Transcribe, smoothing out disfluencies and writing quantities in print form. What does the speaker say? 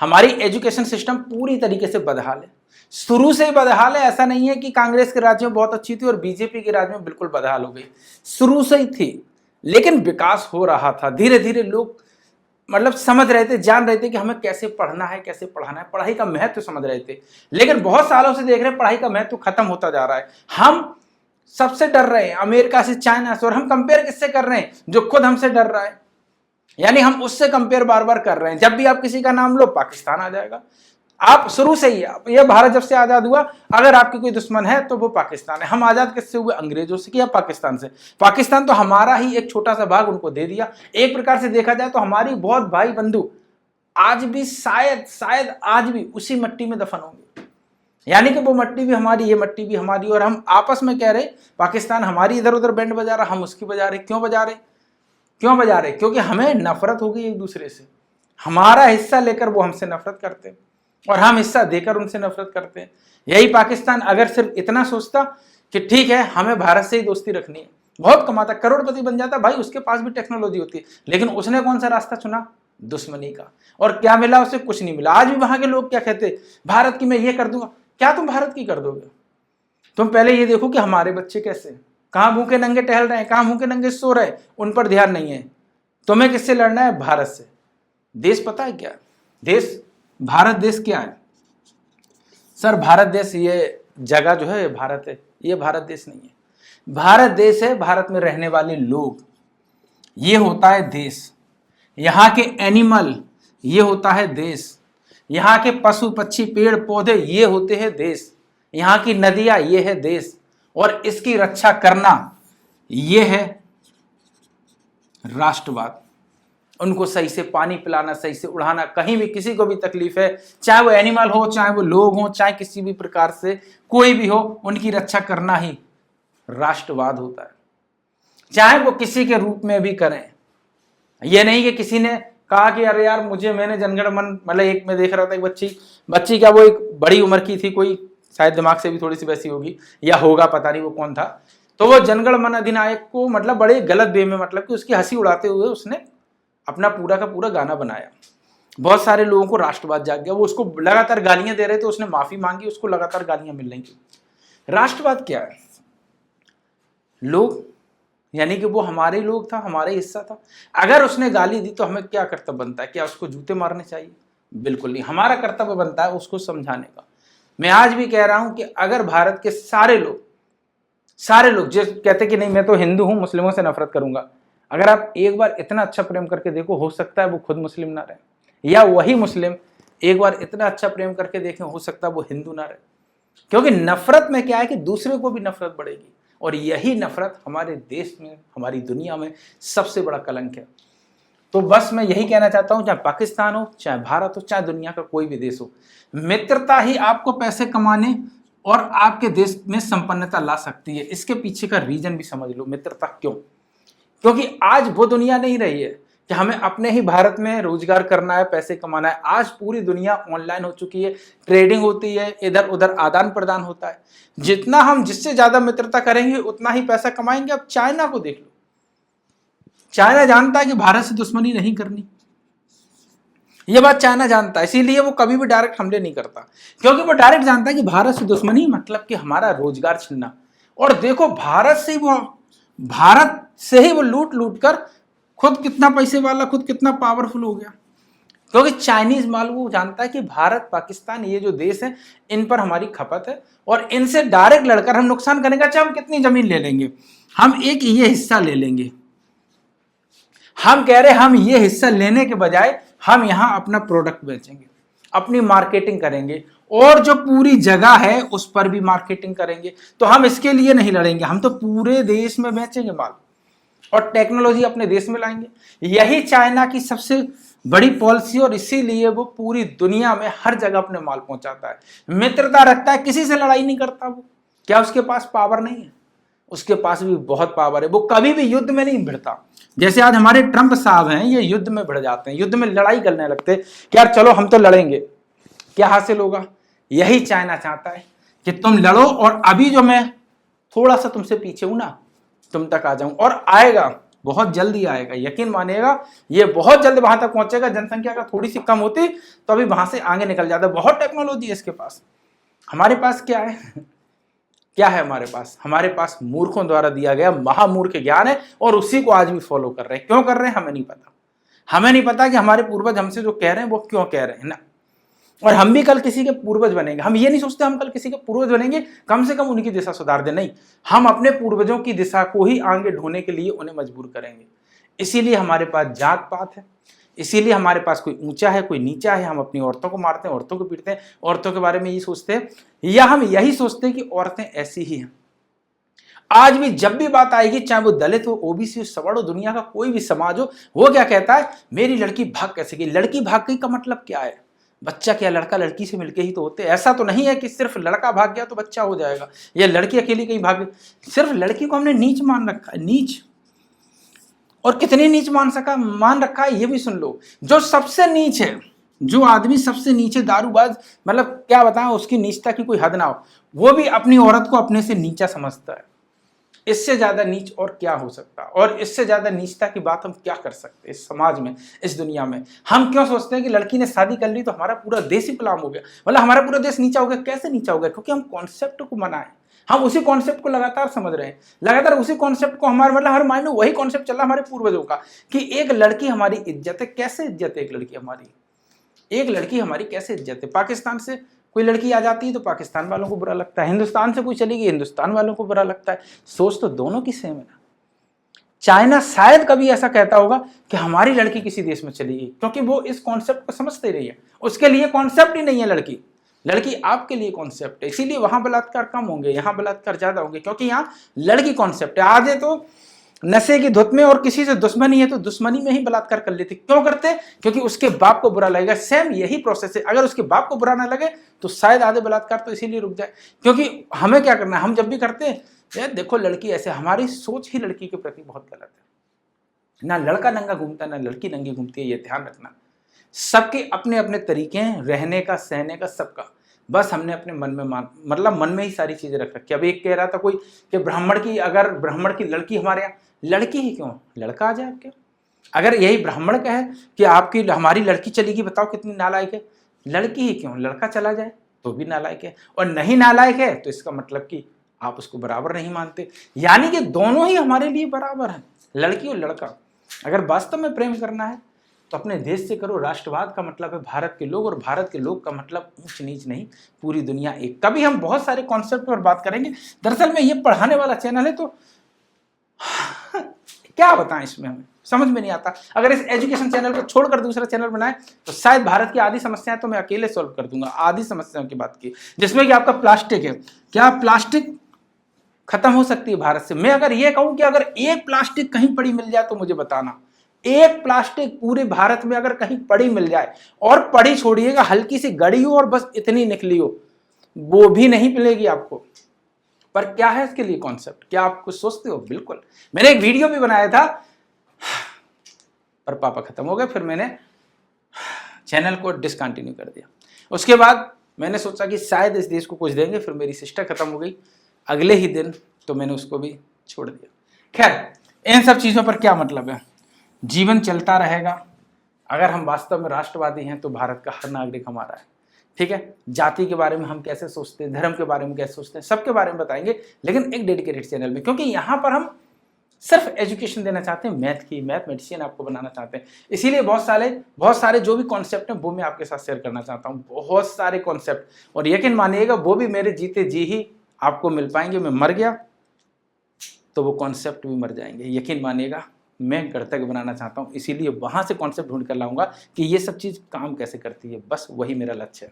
हमारी education system पूरी तरीके से बदहाल है, शुरू से ही बदहाल है। ऐसा नहीं है कि कांग्रेस के राज्य में बहुत अच्छी थी और बीजेपी के राज्य में बिल्कुल बदहाल हो गई, शुरू से ही थी। लेकिन विकास हो रहा था, धीरे धीरे लोग मतलब समझ रहे थे, जान रहे थे कि हमें कैसे पढ़ना है, कैसे पढ़ाना है, पढ़ाई का महत्व समझ रहे थे। लेकिन बहुत सालों से देख रहे हैं पढ़ाई का महत्व खत्म होता जा रहा है। हम सबसे डर रहे हैं, अमेरिका से, चाइना से, और हम कंपेयर किससे कर रहे हैं? जो खुद हमसे डर रहा है। यानी हम उससे कंपेयर बार बार कर रहे हैं। जब भी आप किसी का नाम लो पाकिस्तान आ जाएगा। आप शुरू से ही, ये भारत जब से आजाद हुआ, अगर आपके कोई दुश्मन है तो वो पाकिस्तान है। हम आजाद किससे हुए? अंग्रेजों से किया, पाकिस्तान से। पाकिस्तान तो हमारा ही एक छोटा सा भाग उनको दे दिया। एक प्रकार से देखा जाए तो हमारी बहुत भाई बंधु आज भी शायद आज भी उसी मट्टी में दफन होंगे। यानी कि वो मट्टी भी हमारी, ये मट्टी भी हमारी, और हम आपस में कह रहे पाकिस्तान हमारी इधर उधर बैंड बजा रहा, हम उसकी बजा रहे। क्यों बजा रहे? क्योंकि हमें नफरत हो गई एक दूसरे से। हमारा हिस्सा लेकर वो हमसे नफरत करते हैं और हम हिस्सा देकर उनसे नफरत करते हैं। यही पाकिस्तान अगर सिर्फ इतना सोचता कि ठीक है हमें भारत से ही दोस्ती रखनी है, बहुत कमाता, करोड़पति बन जाता, भाई उसके पास भी टेक्नोलॉजी होती है। लेकिन उसने कौन सा रास्ता चुना? दुश्मनी का। और क्या मिला उसे? कुछ नहीं मिला। आज भी वहां के लोग क्या कहते? भारत की मैं ये कर दूंगा। क्या तुम भारत की कर दोगे? तुम पहले ये देखो कि हमारे बच्चे कैसे, कहां भूखे नंगे टहल रहे हैं, कहां भूखे नंगे सो रहे हैं, उन पर ध्यान नहीं है। तुम्हें किससे लड़ना है? भारत से। देश पता है क्या? देश, भारत देश क्या है सर? भारत देश ये जगह जो है भारत है, ये भारत देश नहीं है। भारत देश है भारत में रहने वाले लोग, ये होता है देश। यहाँ के एनिमल, ये होता है देश। यहाँ के पशु पक्षी पेड़ पौधे, ये होते हैं देश। यहाँ की नदियां, ये है देश। और इसकी रक्षा करना, ये है राष्ट्रवाद। उनको सही से पानी पिलाना, सही से उड़ाना, कहीं भी किसी को भी तकलीफ है, चाहे वो एनिमल हो, चाहे वो लोग हो, चाहे किसी भी प्रकार से कोई भी हो, उनकी रक्षा करना ही राष्ट्रवाद होता है। चाहे वो किसी के रूप में भी करें। ये नहीं कि किसी ने कहा कि अरे यार मैंने जनगण मन, मतलब एक मैं देख रहा था एक बच्ची क्या, वो एक बड़ी उम्र की थी, कोई शायद दिमाग से भी थोड़ी सी वैसी होगी या होगा, पता नहीं वो कौन था। तो वो जनगण मन अधिनायक को मतलब बड़े गलत वे में, मतलब कि उसकी हंसी उड़ाते हुए उसने अपना पूरा का पूरा गाना बनाया। बहुत सारे लोगों को राष्ट्रवाद जाग गया, वो उसको लगातार गालियां दे रहे थे, उसने माफी मांगी, उसको लगातार गालियां मिल रही थी। राष्ट्रवाद क्या है? लोग, यानी कि वो हमारे लोग था, हमारे हिस्सा था। अगर उसने गाली दी तो हमें क्या कर्तव्य बनता है? क्या उसको जूते मारने चाहिए? बिल्कुल नहीं। हमारा कर्तव्य बनता है उसको समझाने का। मैं आज भी कह रहा हूं कि अगर भारत के सारे लोग जो कहते कि नहीं मैं तो हिंदू हूं, मुस्लिमों से नफरत करूंगा, अगर आप एक बार इतना अच्छा प्रेम करके देखो, हो सकता है वो खुद मुस्लिम ना रहे, या वही मुस्लिम एक बार इतना अच्छा प्रेम करके देखें, हो सकता है वो हिंदू ना रहे। क्योंकि नफरत में क्या है कि दूसरे को भी नफरत बढ़ेगी, और यही नफरत हमारे देश में, हमारी दुनिया में सबसे बड़ा कलंक है। तो बस मैं यही कहना चाहता हूं, चाहे पाकिस्तान हो, चाहे भारत हो, चाहे दुनिया का कोई भी देश हो, मित्रता ही आपको पैसे कमाने और आपके देश में संपन्नता ला सकती है। इसके पीछे का रीजन भी समझ लो, मित्रता क्यों? क्योंकि आज वो दुनिया नहीं रही है कि हमें अपने ही भारत में रोजगार करना है, पैसे कमाना है। आज पूरी दुनिया ऑनलाइन हो चुकी है, ट्रेडिंग होती है, इधर उधर आदान प्रदान होता है। जितना हम जिससे ज्यादा मित्रता करेंगे उतना ही पैसा कमाएंगे। अब चाइना को देख लो, चाइना जानता है कि भारत से दुश्मनी नहीं करनी, ये बात चाइना जानता है, इसीलिए वो कभी भी डायरेक्ट हमले नहीं करता, क्योंकि वो डायरेक्ट जानता है कि भारत से दुश्मनी मतलब कि हमारा रोजगार छीनना। और देखो भारत से ही वो लूट कर खुद कितना पैसे वाला, खुद कितना पावरफुल हो गया। क्योंकि चाइनीज माल वो जानता है कि भारत, पाकिस्तान, ये जो देश है, इन पर हमारी खपत है और इनसे डायरेक्ट लड़कर हम नुकसान करेंगे। चाहे हम कितनी जमीन ले लेंगे, हम एक ये हिस्सा ले लेंगे। हम कह रहे हम ये हिस्सा लेने के बजाय हम यहां अपना प्रोडक्ट बेचेंगे, अपनी मार्केटिंग करेंगे, और जो पूरी जगह है उस पर भी मार्केटिंग करेंगे। तो हम इसके लिए नहीं लड़ेंगे, हम तो पूरे देश में बेचेंगे माल और टेक्नोलॉजी अपने देश में लाएंगे। यही चाइना की सबसे बड़ी पॉलिसी, और इसीलिए वो पूरी दुनिया में हर जगह अपने माल पहुंचाता है, मित्रता रखता है, किसी से लड़ाई नहीं करता। वो क्या उसके पास पावर नहीं है? उसके पास भी बहुत पावर है। वो कभी भी युद्ध में नहीं भिड़ता। जैसे आज हमारे ट्रंप साहब हैं, ये युद्ध में भिड़ जाते हैं, युद्ध में लड़ाई करने लगते हैं कि यार चलो हम तो लड़ेंगे, क्या हासिल होगा? यही चाइना चाहता है कि तुम लड़ो, और अभी जो मैं थोड़ा सा तुमसे पीछे हूं ना, तुम तक आ जाऊं, और आएगा। बहुत जल्दी आएगा, यकीन मानिएगा ये बहुत जल्द वहां तक पहुंचेगा। जनसंख्या का थोड़ी सी कम होती तो अभी वहां से आगे निकल जाता। बहुत टेक्नोलॉजी है इसके पास। हमारे पास क्या है? क्या है हमारे पास मूर्खों द्वारा दिया गया महामूर्ख ज्ञान है, और उसी को आज भी फॉलो कर रहे हैं। क्यों कर रहे हैं हमें नहीं पता। हमें नहीं पता कि हमारे पूर्वज हमसे जो कह रहे हैं वो क्यों कह रहे हैं ना। और हम भी कल किसी के पूर्वज बनेंगे। हम ये नहीं सोचते हम कल किसी के पूर्वज बनेंगे, कम से कम उनकी दिशा सुधार दे। नहीं, हम अपने पूर्वजों की दिशा को ही आगे ढोने के लिए उन्हें मजबूर करेंगे। इसीलिए हमारे पास जात पात है, इसीलिए हमारे पास कोई ऊंचा है कोई नीचा है। हम अपनी औरतों को मारते हैं, औरतों को पीटते हैं, औरतों के बारे में ये सोचते हैं, या हम यही सोचते हैं कि औरतें ऐसी ही हैं। आज भी जब भी बात आएगी, चाहे वो दलित हो, ओबीसी हो, सवर्ण हो, दुनिया का कोई भी समाज हो, वो क्या कहता है? मेरी लड़की भाग कैसे गई? लड़की भाग गई का मतलब क्या है? बच्चा क्या लड़का लड़की से मिलके ही तो होते? ऐसा तो नहीं है कि सिर्फ लड़का भाग गया तो बच्चा हो जाएगा, या लड़की अकेली कहीं भाग गई। सिर्फ लड़की को हमने नीच मान रखा है, नीच। और कितनी नीच मान रखा है ये भी सुन लो। जो सबसे नीच है, जो आदमी सबसे नीचे दारूबाज, मतलब क्या बताएं, उसकी नीचता की कोई हद ना हो, वो भी अपनी औरत को अपने से नीचा समझता है। इससे ज्यादा नीच और क्या हो सकता? और इससे ज्यादा नीचता की बात हम क्या कर सकते इस समाज में, इस दुनिया में? हम क्यों सोचते हैं कि लड़की ने शादी कर ली तो हमारा पूरा देश ही गुलाम हो गया, मतलब हमारा पूरा देश नीचा हो गया? कैसे नीचा हो गया? क्योंकि हम कॉन्सेप्ट को मनाए, हम उसी कॉन्सेप्ट को लगातार समझ रहे हैं, लगातार उसी कॉन्सेप्ट को हमारे, मतलब हर माइंड में वही कॉन्सेप्ट चल रहा है हमारे पूर्वजों का, कि एक लड़की हमारी इज्जत है। कैसे इज्जत है एक लड़की हमारी? एक लड़की हमारी कैसे इज्जत है? पाकिस्तान से कोई लड़की आ जाती है तो पाकिस्तान वालों को बुरा लगता है, हिंदुस्तान से कोई चली गई हिंदुस्तान वालों को बुरा लगता है। सोच तो दोनों की सेम है ना। चाइना शायद कभी ऐसा कहता होगा कि हमारी लड़की किसी देश में चली गई, क्योंकि वो इस कॉन्सेप्ट को समझते रही है। उसके लिए कॉन्सेप्ट ही नहीं है लड़की, लड़की आपके लिए कॉन्सेप्ट है। इसीलिए वहां बलात्कार कम होंगे, यहाँ बलात्कार ज्यादा होंगे, क्योंकि यहाँ लड़की कॉन्सेप्ट है। आज है तो नशे की धुत में और किसी से दुश्मनी है तो दुश्मनी में ही बलात्कार कर लेते। क्यों करते? क्योंकि उसके बाप को बुरा लगेगा। सेम यही प्रोसेस है। अगर उसके बाप को बुरा ना लगे तो शायद आधे बलात्कार तो इसीलिए रुक जाए, क्योंकि हमें क्या करना है, हम जब भी करते हैं यार देखो लड़की ऐसे, हमारी सोच ही लड़की के प्रति बहुत गलत है। ना लड़का नंगा घूमता है, ना लड़की नंगी घूमती है, ये ध्यान रखना। सबके अपने अपने तरीके हैं रहने का, सहने का, सबका। बस हमने अपने मन में मतलब मन में ही सारी चीजें रख रखी। अब एक कह रहा था कोई कि ब्राह्मण की, अगर ब्राह्मण की लड़की हमारे यहाँ, लड़की ही क्यों, लड़का आ जाए आपके। अगर यही ब्राह्मण का है कि आपकी हमारी लड़की चलेगी, बताओ कितनी नालायक है। लड़की ही क्यों, लड़का चला जाए तो भी नालायक है, और नहीं नालायक है तो इसका मतलब कि आप उसको बराबर नहीं मानते। यानी कि दोनों ही हमारे लिए बराबर है, लड़की और लड़का। अगर वास्तव में प्रेम करना है तो अपने देश से करो। राष्ट्रवाद का मतलब है भारत के लोग, और भारत के लोग का मतलब ऊंच नीच नहीं, पूरी दुनिया एक। कभी हम बहुत सारे कॉन्सेप्ट पर बात करेंगे। दरअसल में ये पढ़ाने वाला चैनल है, तो क्या बताएं इसमें, हमें समझ में नहीं आता। अगर इस एजुकेशन चैनल को छोड़कर दूसरा चैनल बनाए तो शायद भारत की आधी समस्याएं तो मैं अकेले सॉल्व कर दूंगा। आधी समस्याओं की बात की, जिसमें कि आपका प्लास्टिक है। क्या प्लास्टिक खत्म हो सकती है भारत से? मैं अगर ये कहूं कि अगर एक प्लास्टिक कहीं पड़ी मिल जाए तो मुझे बताना। एक प्लास्टिक पूरे भारत में अगर कहीं पड़ी मिल जाए, और पड़ी छोड़िएगा, हल्की सी गड़ी हो और बस इतनी निकली हो, वो भी नहीं मिलेगी आपको। पर क्या है इसके लिए कॉन्सेप्ट? क्या आप कुछ सोचते हो? बिल्कुल। मैंने एक वीडियो भी बनाया था, पर पापा खत्म हो गए, फिर मैंने चैनल को डिसकंटिन्यू कर दिया। उसके बाद मैंने सोचा कि शायद इस देश को कुछ देंगे, फिर मेरी सिस्टर खत्म हो गई अगले ही दिन, तो मैंने उसको भी छोड़ दिया। खैर, इन सब चीजों पर क्या मतलब है, जीवन चलता रहेगा। अगर हम वास्तव में राष्ट्रवादी हैं तो भारत का हर नागरिक हमारा है, ठीक है। जाति के बारे में हम कैसे सोचते हैं, धर्म के बारे में कैसे सोचते हैं, सबके बारे में बताएंगे, लेकिन एक डेडिकेटेड चैनल में, क्योंकि यहाँ पर हम सिर्फ एजुकेशन देना चाहते हैं, मैथ की, मैथमेटिशियन आपको बनाना चाहते हैं। इसीलिए बहुत सारे जो भी कॉन्सेप्ट हैं वो मैं आपके साथ शेयर करना चाहता हूँ, बहुत सारे कॉन्सेप्ट। और यकीन मानिएगा वो भी मेरे जीते जी ही आपको मिल पाएंगे। मैं मर गया तो वो कॉन्सेप्ट भी मर जाएंगे, यकीन मानिएगा। मैं गणतज्ञ बनाना चाहता हूँ, इसीलिए वहां से कॉन्सेप्ट ढूंढ कर लाऊंगा कि ये सब चीज काम कैसे करती है। बस वही मेरा लक्ष्य है।